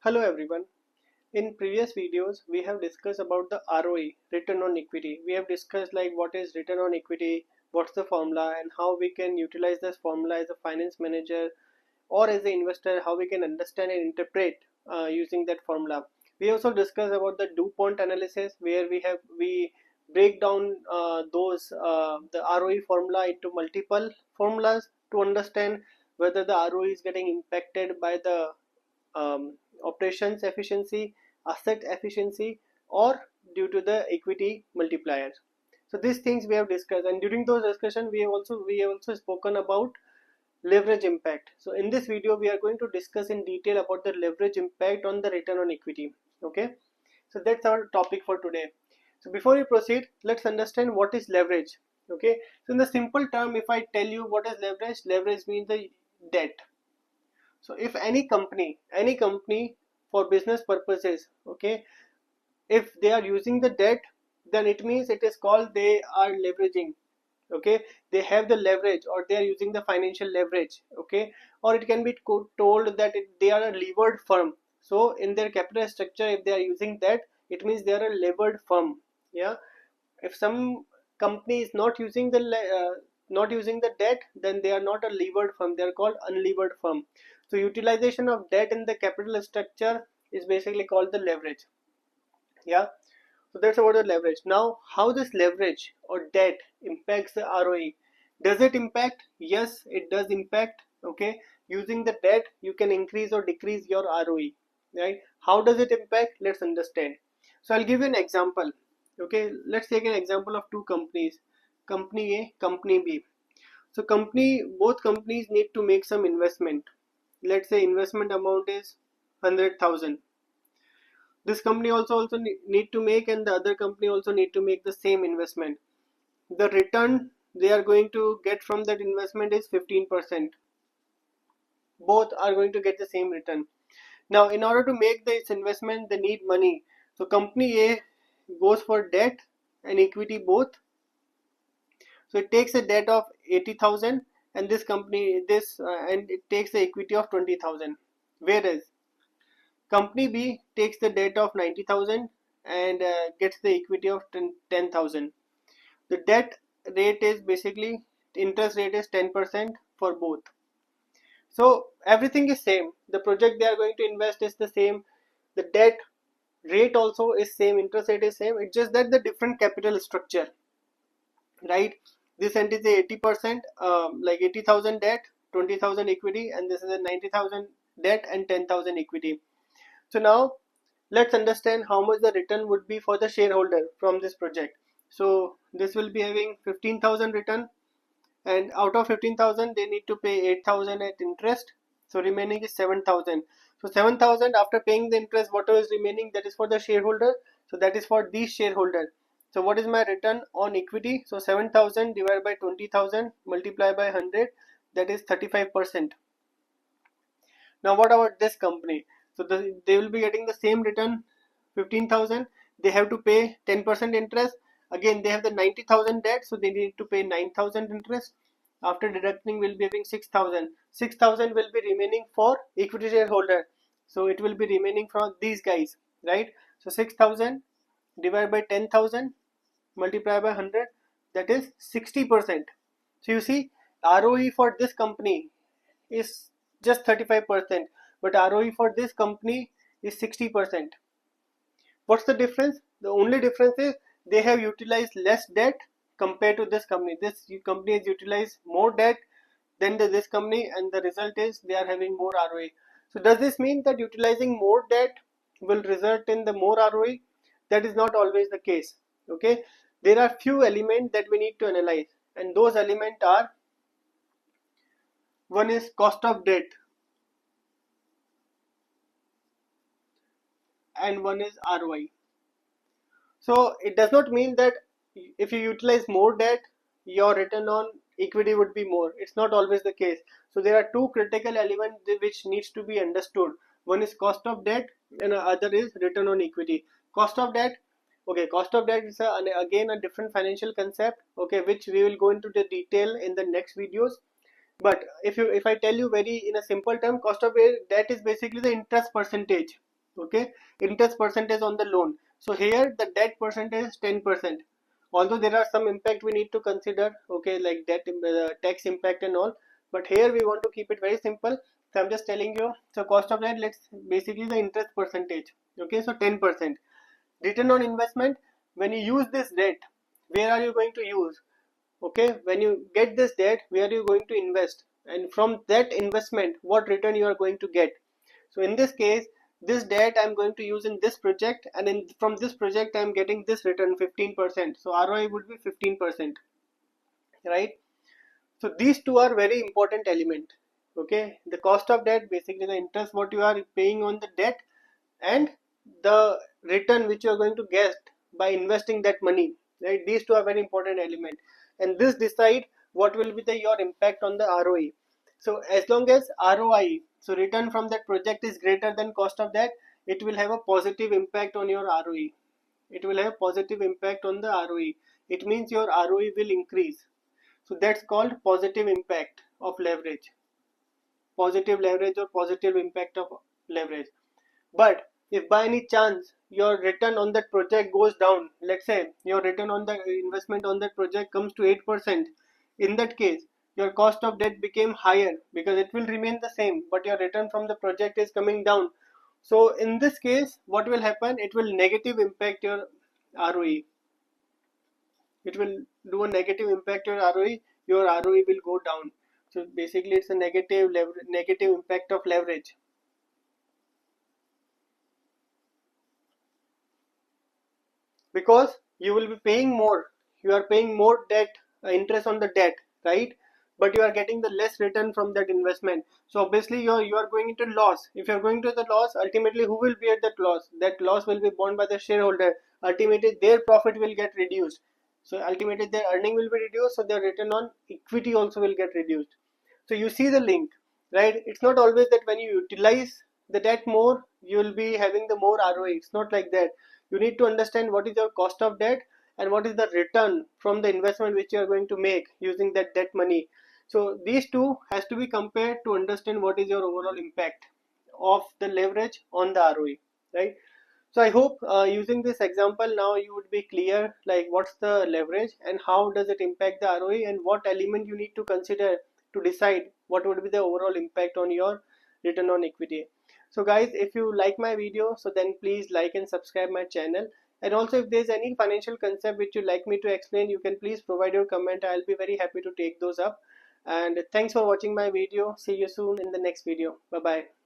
Hello everyone. In previous videos we have discussed about the ROE, return on equity. We have discussed like what is return on equity, what's the formula, and how we can utilize this formula as a finance manager or as an investor, how we can understand and interpret using that formula. We also discussed about the DuPont analysis, where we break down the ROE formula into multiple formulas to understand whether the ROE is getting impacted by the operations efficiency, asset efficiency, or due to the equity multiplier. So these things we have discussed, and during those discussion we have also spoken about leverage impact. So in this video we are going to discuss in detail about the leverage impact on the return on equity. Okay, so that's our topic for today. So before we proceed, let's understand what is leverage. Okay, so in the simple term, if I tell you what is leverage, leverage means the debt. So if any company for business purposes, okay, if they are using the debt, then it means it is called they are leveraging. Okay, they have the leverage or they are using the financial leverage. Okay, or it can be told that they are a levered firm. So in their capital structure, if they are using that, it means they are a levered firm. Yeah, if some company is not using the debt, then they are not a levered firm, they are called unlevered firm. So utilization of debt in the capital structure is basically called the leverage. Yeah, so that's about the leverage. Now how this leverage or debt impacts the ROE? Does it impact? Yes, it does impact. Okay, using the debt you can increase or decrease your ROE, right? How does it impact? Let's understand. So I'll give you an example. Okay, let's take an example of two companies, company A, company B. So both companies need to make some investment. Let's say investment amount is 100,000. This company also need to make, and the other company also need to make the same investment. The return they are going to get from that investment is 15%. Both are going to get the same return. Now in order to make this investment they need money. So company A goes for debt and equity both. So it takes a debt of 80,000, and and it takes the equity of 20,000. Whereas company B takes the debt of 90,000 and gets the equity of 10,000. The debt rate is basically, interest rate is 10% for both. So everything is same. The project they are going to invest is the same. The debt rate also is same. Interest rate is same. It's just that the different capital structure, right? This end is a 80%, like 80,000 debt, 20,000 equity, and this is a 90,000 debt and 10,000 equity. So now let's understand how much the return would be for the shareholder from this project. So this will be having 15,000 return, and out of 15,000 they need to pay 8,000 at interest. So remaining is 7,000. So 7,000 after paying the interest, whatever is remaining, that is for the shareholder. So that is for these shareholder. So what is my return on equity? So 7,000 divided by 20,000 multiplied by 100, that is 35%. Now what about this company? So they will be getting the same return, 15,000. They have to pay 10% interest. Again they have the 90,000 debt, so they need to pay 9,000 interest. After deducting we'll be having 6,000. 6,000 will be remaining for equity shareholder. So it will be remaining for these guys, right? So 6,000 divided by 10,000 multiplied by 100, that is 60%. So you see, ROE for this company is just 35%, but ROE for this company is 60%. What's the difference? The only difference is they have utilized less debt compared to this company. This company has utilized more debt than this company, and the result is they are having more ROE. So does this mean that utilizing more debt will result in the more ROE? That is not always the case. Okay, there are few elements that we need to analyze, and those elements are: one is cost of debt, and one is ROI. So it does not mean that if you utilize more debt, your return on equity would be more. It's not always the case. So there are two critical elements which needs to be understood. One is cost of debt, and the other is return on equity. Cost of debt. Okay, cost of debt is again a different financial concept. Okay, which we will go into the detail in the next videos. But if I tell you very in a simple term, cost of debt is basically the interest percentage. Okay, interest percentage on the loan. So here the debt percentage is 10%. Although there are some impact we need to consider, okay, like debt, tax impact and all, but here we want to keep it very simple. So I'm just telling you, so cost of debt, let's basically the interest percentage. Okay, so 10%. Return on investment, when you use this debt, where are you going to use? Okay, when you get this debt, where are you going to invest? And from that investment, what return you are going to get? So in this case, this debt I'm going to use in this project, and from this project I'm getting this return 15%. So ROI would be 15%, right? So these two are very important element. Okay, the cost of debt, basically the interest what you are paying on the debt, and the return which you are going to get by investing that money, right? These two are very important element, and this decide what will be the your impact on the ROE. So as long as ROI, so return from that project, is greater than cost of that, it will have a positive impact on your ROE. It will have positive impact on the ROE. It means your ROE will increase. So that's called positive impact of leverage. Positive leverage or positive impact of leverage. But if by any chance your return on that project goes down, let's say your return on the investment on that project comes to 8%, in that case your cost of debt became higher because it will remain the same, but your return from the project is coming down. So in this case, what will happen? It will negative impact your ROE. It will do a negative impact your ROE. Your ROE will go down. So basically, it's a negative impact of leverage. Because you will be paying more, you are paying more debt, interest on the debt, right? But you are getting the less return from that investment, so obviously you are going into loss. If you are going to the loss, ultimately who will bear that loss? That loss will be borne by the shareholder. Ultimately their profit will get reduced, so ultimately their earning will be reduced, so their return on equity also will get reduced. So you see the link, right? It's not always that when you utilize the debt more, you will be having the more ROE. It's not like that. You need to understand what is your cost of debt and what is the return from the investment which you are going to make using that debt money. So these two has to be compared to understand what is your overall impact of the leverage on the ROE, right? So I hope using this example now you would be clear like what's the leverage and how does it impact the ROE and what element you need to consider to decide what would be the overall impact on your return on equity. So guys, if you like my video, so then please like and subscribe my channel. And also if there's any financial concept which you'd like me to explain, you can please provide your comment. I'll be very happy to take those up. And thanks for watching my video. See you soon in the next video. Bye bye.